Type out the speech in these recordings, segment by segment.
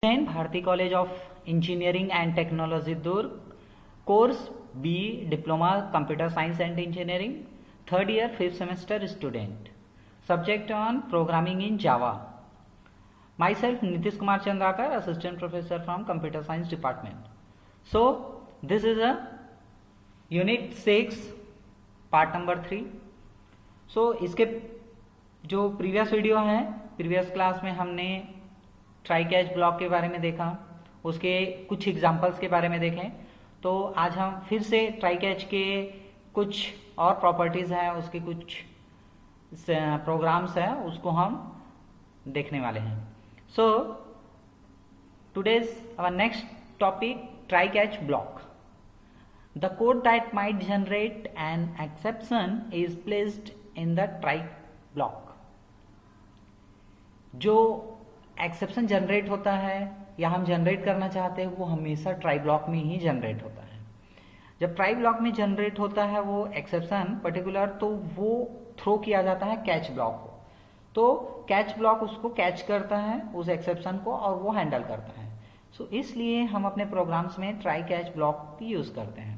Jain Bharati college of engineering and technology Durg, course B diploma computer science and engineering, third year fifth semester student, subject on programming in Java. Myself Nitish Kumar Chandrakar, assistant professor from computer science department. So this is a unit 6 part number 3. So इसके जो previous video है, previous class में हमने try catch block के बारे में देखा, उसके कुछ एग्जांपल्स के बारे में देखें. तो आज हम फिर से ट्राई कैच के कुछ और प्रॉपर्टीज हैं, उसके कुछ प्रोग्राम्स हैं, उसको हम देखने वाले हैं. So today's our next topic, try catch block. The code that might generate an exception is placed in the try block. जो एक्सेप्शन जनरेट होता है या हम जनरेट करना चाहते हैं वो हमेशा ट्राई ब्लॉक में ही जनरेट होता है. जब ट्राई ब्लॉक में जनरेट होता है वो एक्सेप्शन पर्टिकुलर, तो वो थ्रो किया जाता है कैच ब्लॉक को. तो कैच ब्लॉक उसको कैच करता है, उस एक्सेप्शन को, और वो हैंडल करता है. सो इसलिए हम अपने प्रोग्राम्स में ट्राई कैच ब्लॉक की यूज करते हैं.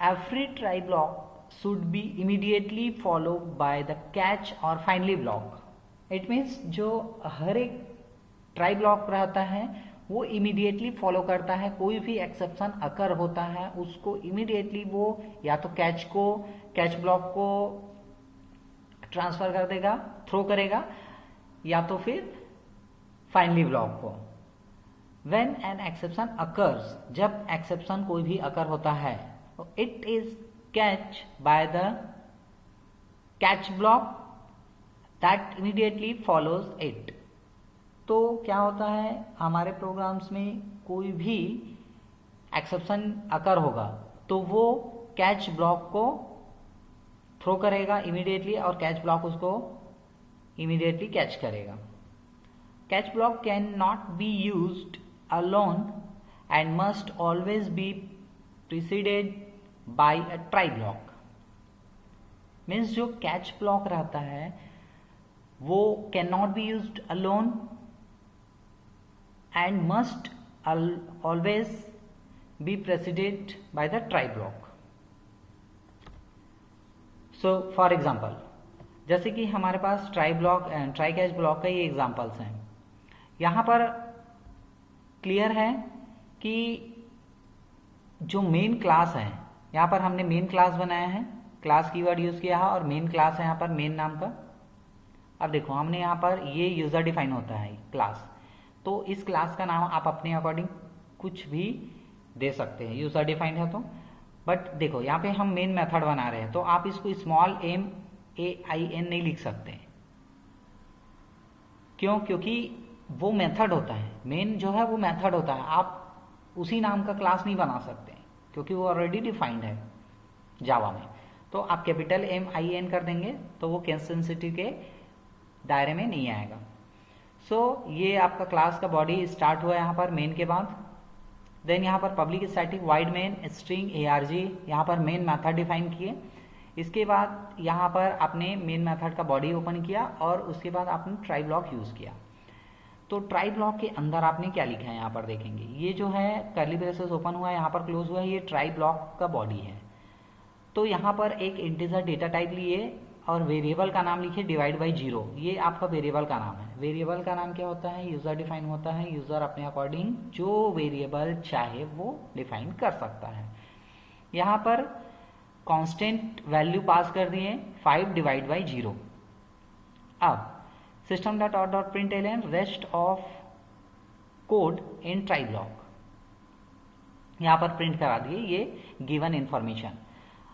Every try block should be immediately followed by the catch और फाइनली ब्लॉक. इट मीन्स जो हर एक ट्राई ब्लॉक रहता है वो इमीडिएटली फॉलो करता है. कोई भी एक्सेप्शन अकर होता है उसको इमीडिएटली वो या तो कैच ब्लॉक को ट्रांसफर कर देगा, थ्रो करेगा, या तो फिर फाइनली ब्लॉक को. व्हेन एन एक्सेप्शन अकर्स, जब एक्सेप्शन कोई भी अकर होता है, it is catch by the catch block that immediately follows it. तो क्या होता है, हमारे प्रोग्राम्स में कोई भी एक्सेप्शन अकर होगा तो वो कैच ब्लॉक को थ्रो करेगा इमीडिएटली और कैच ब्लॉक उसको इमीडिएटली कैच करेगा. Catch block can not be used alone and must always be preceded by a try block. Means जो कैच ब्लॉक रहता है वो can not be used alone and must always be preceded by the try block. So for example, जैसे कि हमारे पास try catch block का ये examples हैं. यहाँ पर क्लियर है कि जो मेन क्लास है, यहाँ पर हमने मेन क्लास बनाया है, क्लास कीवर्ड यूज किया है और मेन क्लास है यहाँ पर मेन नाम का. अब देखो हमने यहाँ पर ये यूजर डिफाइन होता है क्लास, तो इस क्लास का नाम आप अपने अकॉर्डिंग कुछ भी दे सकते हैं, यूजर डिफाइंड है तो. बट देखो यहाँ पे हम मेन मेथड बना रहे हैं तो आप इसको स्मॉल MAIN नहीं लिख सकते. क्यों? क्योंकि वो मेथड होता है, मेन जो है वो मेथड होता है. आप उसी नाम का क्लास नहीं बना सकते क्योंकि वो ऑलरेडी डिफाइंड है जावा में. तो आप कैपिटल MIN कर देंगे तो वो केस सेंसिटिव के दायरे में नहीं आएगा. सो ये आपका क्लास का बॉडी स्टार्ट हुआ यहाँ पर मेन के बाद. देन यहाँ पर public static wide main string ARG, यहाँ पर मेन मेथड डिफाइन किए. इसके बाद यहाँ पर आपने मेन मेथड का बॉडी ओपन किया और उसके बाद आपने ट्राई ब्लॉक यूज किया. तो ट्राई ब्लॉक के अंदर आपने क्या लिखा है यहाँ पर देखेंगे. ये जो है कर्ली ब्रेसेस ओपन हुआ है, यहाँ पर क्लोज हुआ है, ये ट्राई ब्लॉक का बॉडी है. तो यहाँ पर एक इंटीजर डेटा टाइप लिए और वेरिएबल का नाम लिखिए डिवाइड बाई 0. ये आपका वेरिएबल का नाम है. वेरिएबल का नाम क्या होता है, यूजर डिफाइन होता है. यूजर अपने अकॉर्डिंग जो वेरिएबल चाहे वो डिफाइन कर सकता है. यहाँ पर कांस्टेंट वैल्यू पास कर दिए 5 डिवाइड बाई 0. अब system dot out dot println rest of code in try block, यहाँ पर प्रिंट करा दिए ये गिवन इंफॉर्मेशन.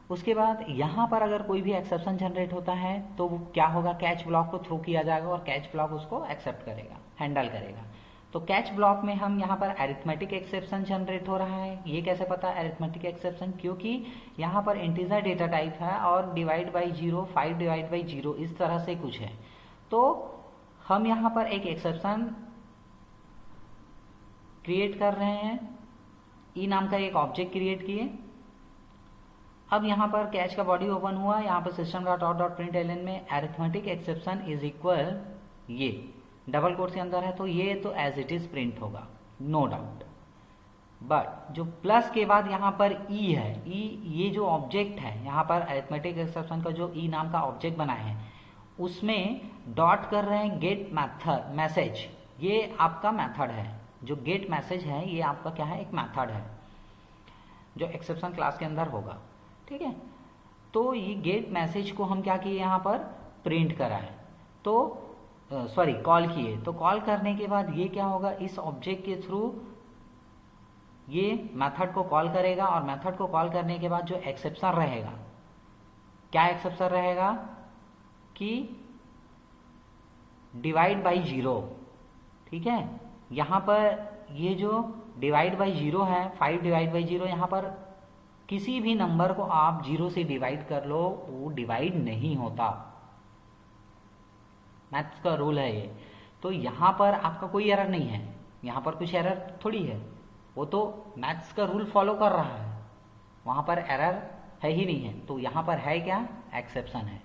उसके बाद यहाँ पर अगर कोई भी एक्सेप्शन जनरेट होता है तो वो क्या होगा, कैच ब्लॉक को थ्रो किया जाएगा और कैच ब्लॉक उसको एक्सेप्ट करेगा, हैंडल करेगा. तो कैच ब्लॉक में हम यहाँ पर अरिथमेटिक एक्सेप्शन जनरेट हो रहा है. ये कैसे पता है अरिथमेटिक एक्सेप्शन, क्योंकि यहाँ पर इंटीजर डेटा टाइप है और डिवाइड बाई 0, 5 डिवाइड बाई 0 इस तरह से कुछ है. तो हम यहाँ पर एक एक्सेप्शन क्रिएट कर रहे हैं, ई नाम का एक ऑब्जेक्ट क्रिएट किए. अब यहाँ पर कैच का बॉडी ओपन हुआ, यहाँ पर system dot out dot println में अरिथमेटिक एक्सेप्शन इज इक्वल ये डबल कोट्स के अंदर है तो ये तो एज इट इज प्रिंट होगा, नो डाउट। बट जो प्लस के बाद यहाँ पर ई है, ई ये जो ऑब्जेक्ट है यहाँ पर अरिथमेटिक एक्सेप्शन का जो ई नाम का ऑब्जेक्ट बना है उसमें डॉट कर रहे हैं गेट मैथड मैसेज, ये आपका मेथड है। जो गेट मैसेज है ये आपका क्या है, एक मेथड है जो एक्सेप्शन क्लास के अंदर होगा, ठीक है। तो ये गेट मैसेज को हम क्या किए यहाँ पर प्रिंट कराए, तो सॉरी कॉल किए। तो कॉल करने के बाद ये क्या होगा, इस ऑब्जेक्ट के थ्रू ये मेथड को कॉल करेगा और मेथड को कॉल करने के बाद जो एक्सेप्शन रहेगा, क्या एक्सेप्शन रहेगा कि डिवाइड बाई जीरो, ठीक है। यहाँ पर ये जो डिवाइड बाई जीरो है, 5 डिवाइड बाई जीरो, यहाँ पर किसी भी नंबर को आप जीरो से डिवाइड कर लो वो डिवाइड नहीं होता, मैथ्स का रूल है ये। तो यहाँ पर आपका कोई एरर नहीं है, यहाँ पर कुछ एरर थोड़ी है, वो तो मैथ्स का रूल फॉलो कर रहा है, वहां पर एरर है ही नहीं है। तो यहाँ पर है क्या, एक्सेप्शन है।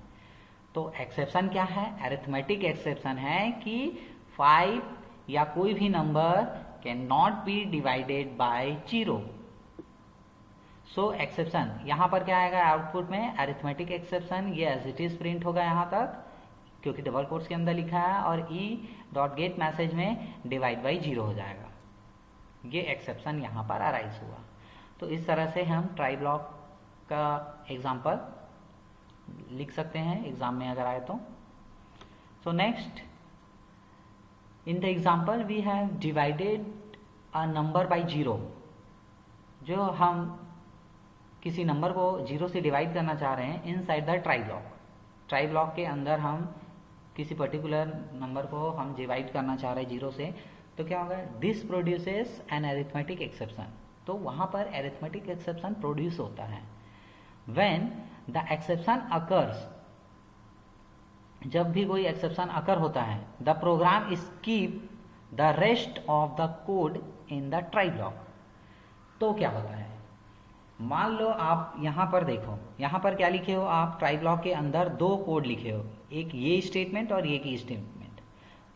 तो एक्सेप्शन क्या है, अरिथमेटिक एक्सेप्शन है कि 5 या कोई भी number can not B divided by zero. So exception यहाँ पर क्या आएगा आउटपुट में, अरिथमेटिक एक्सेप्शन, ये एज इट इज प्रिंट होगा यहाँ तक क्योंकि डबल कोट्स के अंदर लिखा है, और ई डॉट गेट मैसेज में डिवाइड बाई जीरो हो जाएगा। ये एक्सेप्शन यहाँ पर अराइज हुआ। तो इस तरह से हम ट्राई ब्लॉक का एग्जाम्पल लिख सकते हैं एग्जाम में अगर आए तो। So next, in the example we have divided a number by zero. जो हम किसी नंबर को जीरो से डिवाइड करना चाह रहे हैं inside the try block, try block के अंदर हम किसी पर्टिकुलर नंबर को हम डिवाइड करना चाह रहे हैं जीरो से, तो क्या होगा, this produces N arithmetic exception. तो वहां पर अरिथमेटिक एक्सेप्शन प्रोड्यूस होता है। व्हेन द एक्सेप्शन अकर्स, जब भी कोई एक्सेप्शन अकर होता है, the program skip the rest of the code in the try block. तो क्या होता है, मान लो आप यहां पर देखो, यहां पर क्या लिखे हो आप, ट्राई ब्लॉक के अंदर 2 कोड लिखे हो, एक ये स्टेटमेंट और एक ये स्टेटमेंट।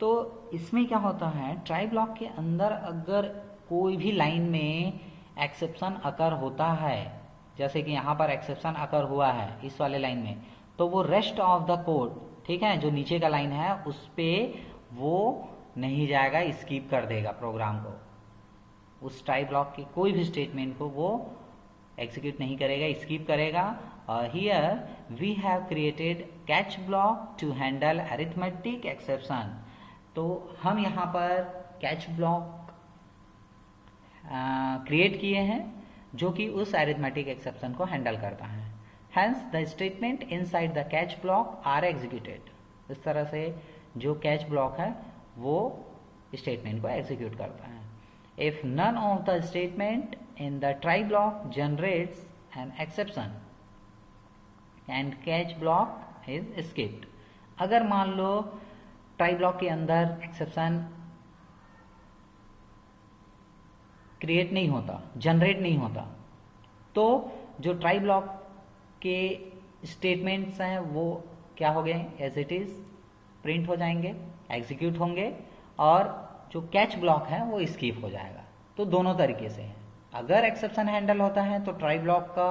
तो इसमें क्या होता है, ट्राई ब्लॉक के अंदर अगर कोई भी लाइन में एक्सेप्शन अकर होता है, जैसे कि यहाँ पर एक्सेप्शन अकर हुआ है इस वाले लाइन में, तो वो रेस्ट ऑफ द कोड, ठीक है, जो नीचे का लाइन है उस पे वो नहीं जाएगा, स्किप कर देगा प्रोग्राम को, उस ट्राई ब्लॉक के कोई भी स्टेटमेंट को वो एग्जीक्यूट नहीं करेगा, स्किप करेगा। Here we have created catch block to handle arithmetic exception. तो हम यहाँ पर कैच ब्लॉक क्रिएट किए हैं जो कि उस अरिथमेटिक एक्सेप्शन को हैंडल करता है। Hence the statement inside the catch block are executed. इस तरह से जो कैच ब्लॉक है वो स्टेटमेंट को एग्जीक्यूट करता है। If none of the statement in the try block generates an exception and catch block is skipped। अगर मान लो ट्राई ब्लॉक के अंदर एक्सेप्शन क्रिएट नहीं होता, जनरेट नहीं होता, तो जो ट्राई ब्लॉक के स्टेटमेंट्स हैं वो क्या हो गए, एज इट इज प्रिंट हो जाएंगे, एग्जीक्यूट होंगे, और जो कैच ब्लॉक है वो स्किप हो जाएगा। तो दोनों तरीके से है। अगर एक्सेप्शन हैंडल होता है तो ट्राई ब्लॉक का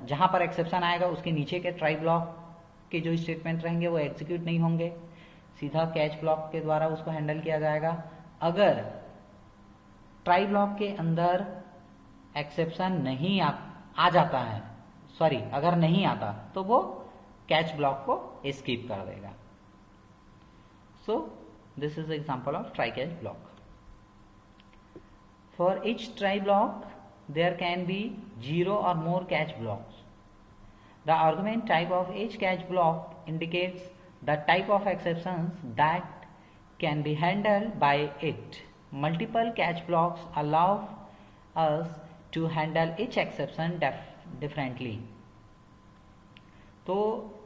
जहां पर एक्सेप्शन आएगा उसके नीचे के ट्राई ब्लॉक के जो स्टेटमेंट रहेंगे वो एग्जीक्यूट नहीं होंगे, सीधा कैच ब्लॉक के द्वारा उसको हैंडल किया जाएगा। अगर ट्राई ब्लॉक के अंदर एक्सेप्शन नहीं आ जाता है, सॉरी अगर नहीं आता तो वो कैच ब्लॉक को स्किप कर देगा। So this is example of try catch block. For each try block, there can be 0 or more catch blocks. The argument type of each catch block indicates the type of exceptions that can be handled by it. Multiple catch blocks allow us to handle each exception differently. तो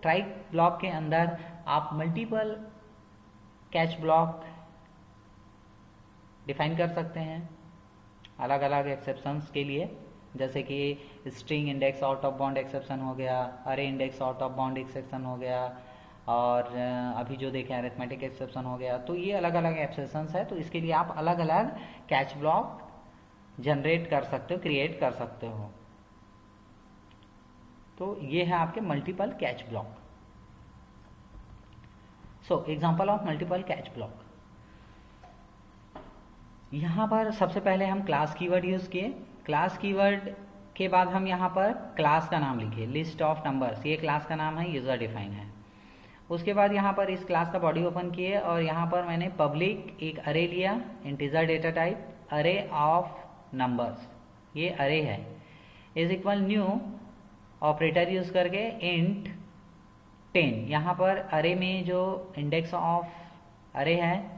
try block के अंदर आप multiple catch block define कर सकते हैं अलग अलग exceptions के लिए, जैसे कि string index out of bound exception हो गया, अरे index out of bound exception हो गया, और अभी जो देखें अरिथमेटिक एक्सेप्शन हो गया। तो ये अलग अलग एक्सेप्शंस है, तो इसके लिए आप अलग अलग कैच ब्लॉक जनरेट कर सकते हो, क्रिएट कर सकते हो। तो ये है आपके multiple catch block. So example of multiple catch block. यहाँ पर सबसे पहले हम क्लास कीवर्ड यूज किए। क्लास कीवर्ड के बाद हम यहाँ पर क्लास का नाम लिखे, लिस्ट ऑफ नंबर्स, ये क्लास का नाम है, यूजर डिफाइन है। उसके बाद यहाँ पर इस क्लास का बॉडी ओपन किए और यहाँ पर मैंने पब्लिक एक अरे लिया, इंटीजर डेटा टाइप, अरे ऑफ नंबर्स, ये अरे है, is equal new operator use करके इंट 10। यहाँ पर अरे में जो इंडेक्स ऑफ अरे है,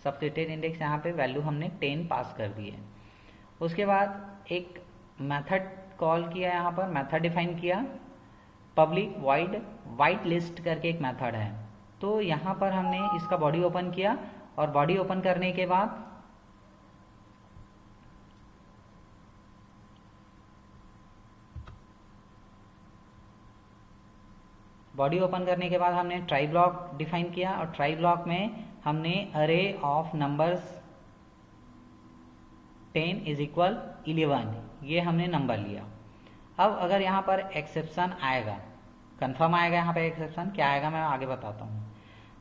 सबसेटेड इंडेक्स, यहाँ पे वैल्यू हमने 10 पास कर दी है। उसके बाद एक मेथड कॉल किया, यहाँ पर मेथड डिफाइन किया, पब्लिक वाइड वाइट लिस्ट करके एक मेथड है। तो यहाँ पर हमने इसका बॉडी ओपन किया और बॉडी ओपन करने के बाद हमने ट्राई ब्लॉक डिफाइन किया और ट्राई ब्लॉक में हमने अरे ऑफ नंबर्स 10 इज इक्वल 11, ये हमने नंबर लिया। अब अगर यहाँ पर एक्सेप्शन आएगा, कंफर्म आएगा, यहाँ पर एक्सेप्शन क्या आएगा मैं आगे बताता हूँ।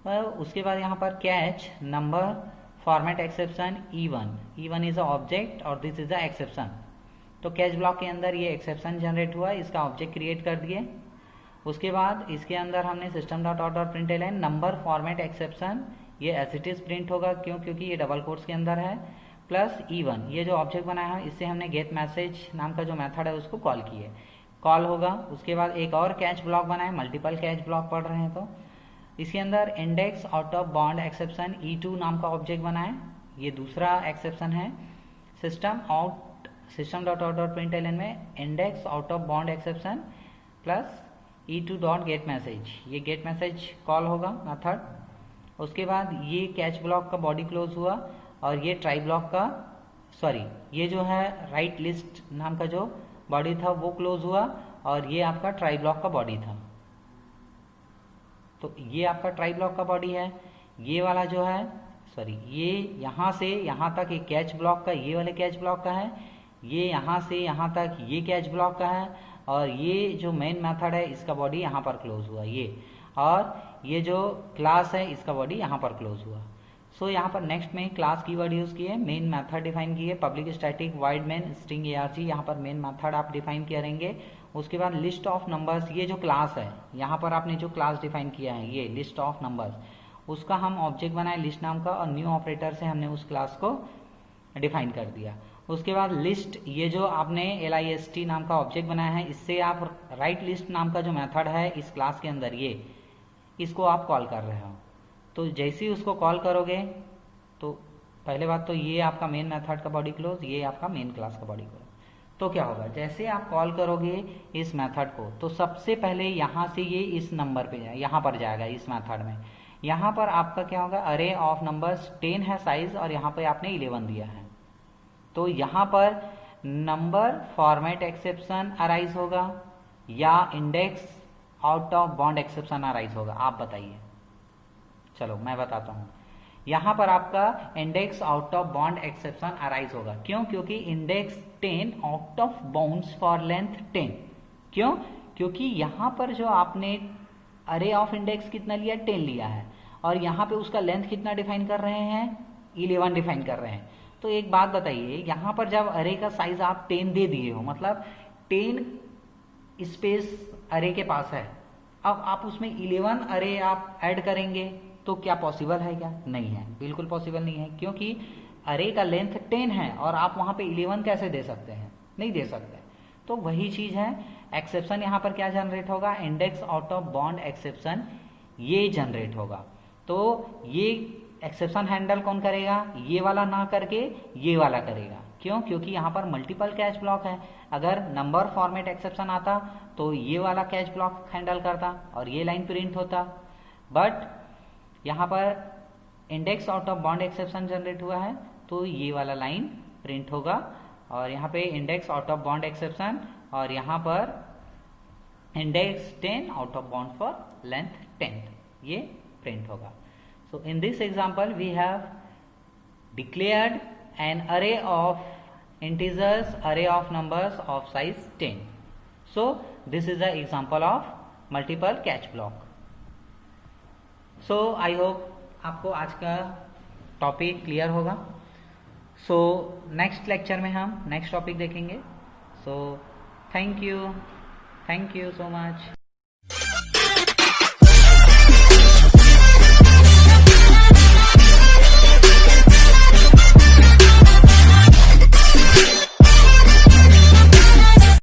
तो उसके बाद यहाँ पर catch number format exception E1 is a object और दिस इज अ एक्सेप्शन। तो कैच ब्लॉक के अंदर ये एक्सेप्शन जनरेट हुआ, इसका ऑब्जेक्ट क्रिएट कर दिए। उसके बाद इसके अंदर हमने system dot out dot println number format exception, ये एज इट इज प्रिंट होगा, क्यों, क्योंकि ये डबल कोट्स के अंदर है, प्लस E1, ये जो ऑब्जेक्ट बनाया है इससे हमने गेट मैसेज नाम का जो मेथड है उसको कॉल किए, कॉल होगा। उसके बाद एक और कैच ब्लॉक बनाए, मल्टीपल कैच ब्लॉक पढ़ रहे हैं तो इसके अंदर index out of bound exception E2 नाम का ऑब्जेक्ट बनाए, ये दूसरा एक्सेप्शन है। System dot out dot println में index out of bound exception plus E2 dot get message, ये गेट मैसेज कॉल होगा मेथड। उसके बाद ये कैच ब्लॉक का बॉडी क्लोज हुआ और ये ट्राई ब्लॉक का, सॉरी, ये जो है राइट लिस्ट नाम का जो बॉडी था वो क्लोज हुआ और ये आपका ट्राई ब्लॉक का बॉडी था। तो ये आपका ट्राई ब्लॉक का बॉडी है, ये वाला जो है, सॉरी, ये यहाँ से यहाँ तक एक कैच ब्लॉक का, ये वाले कैच ब्लॉक का है, ये यहाँ से यहाँ तक ये कैच ब्लॉक का है और ये जो मेन मेथड है इसका बॉडी यहाँ पर क्लोज हुआ ये, और ये जो क्लास है इसका बॉडी यहाँ पर क्लोज हुआ। सो यहाँ पर नेक्स्ट में क्लास कीवर्ड यूज किए, मेन मेथड डिफाइन किए, public static wide main string ARG, यहाँ पर मेन मेथड आप डिफाइन करेंगे। उसके बाद लिस्ट ऑफ नंबर्स, ये जो क्लास है यहाँ पर आपने जो क्लास डिफाइन किया है ये लिस्ट ऑफ नंबर्स, उसका हम ऑब्जेक्ट बनाए लिस्ट नाम का और न्यू ऑपरेटर से हमने उस क्लास को डिफाइन कर दिया। उसके बाद लिस्ट, ये जो आपने LIST नाम का ऑब्जेक्ट बनाया है इससे आप राइट लिस्ट नाम का जो मेथड है इस क्लास के अंदर ये, इसको आप कॉल कर रहे हो। तो जैसे ही उसको कॉल करोगे तो पहले बात तो ये आपका मेन मेथड का बॉडी क्लोज, ये आपका मेन क्लास का बॉडी क्लोज। तो क्या होगा, जैसे आप कॉल करोगे इस मेथड को तो सबसे पहले यहाँ से ये इस नंबर पे यहाँ पर जाएगा इस मेथड में। यहाँ पर आपका क्या होगा, अरे ऑफ नंबर्स 10 है साइज और यहाँ पे आपने 11 दिया है, तो यहाँ पर नंबर फॉर्मेट एक्सेप्शन अराइज होगा या index out of bound exception arise होगा, आप बताइए। चलो मैं बताता हूँ, यहाँ पर आपका index out of bound exception arise होगा, क्यों, क्योंकि index 10 out of bounds for length 10, क्यों, क्योंकि यहाँ पर जो आपने अरे ऑफ इंडेक्स कितना लिया, 10 लिया है और यहाँ पे उसका लेंथ कितना डिफाइन कर रहे हैं, 11 डिफाइन कर रहे हैं। तो एक बात बताइए, यहाँ पर जब अरे का साइज आप 10 दे दिए हो, मतलब 10 स्पेस अरे के पास है, अब आप उसमें 11 अरे आप ऐड करेंगे तो क्या पॉसिबल है, क्या नहीं है, बिल्कुल पॉसिबल नहीं है, क्योंकि अरे का लेंथ 10 है और आप वहां पे 11 कैसे दे सकते हैं, नहीं दे सकते। तो वही चीज है, एक्सेप्शन यहाँ पर क्या जनरेट होगा, index out of bound exception ये जनरेट होगा। तो ये एक्सेप्शन हैंडल कौन करेगा, ये वाला ना करके ये वाला करेगा, क्यों, क्योंकि यहाँ पर मल्टीपल कैच ब्लॉक है। अगर नंबर फॉर्मेट एक्सेप्शन आता तो ये वाला कैच ब्लॉक हैंडल करता और ये लाइन प्रिंट होता, बट यहाँ पर index out of bound exception generate हुआ है तो ये वाला लाइन प्रिंट होगा और यहाँ पे index out of bound exception और यहाँ पर index 10 out of bound for length 10। ये प्रिंट होगा. So in this example we have declared an array of integers, array of numbers of size 10. So this is the example of multiple catch block. So I hope आपको आज का topic clear होगा. So next lecture में हम next topic देखेंगे. So thank you so much.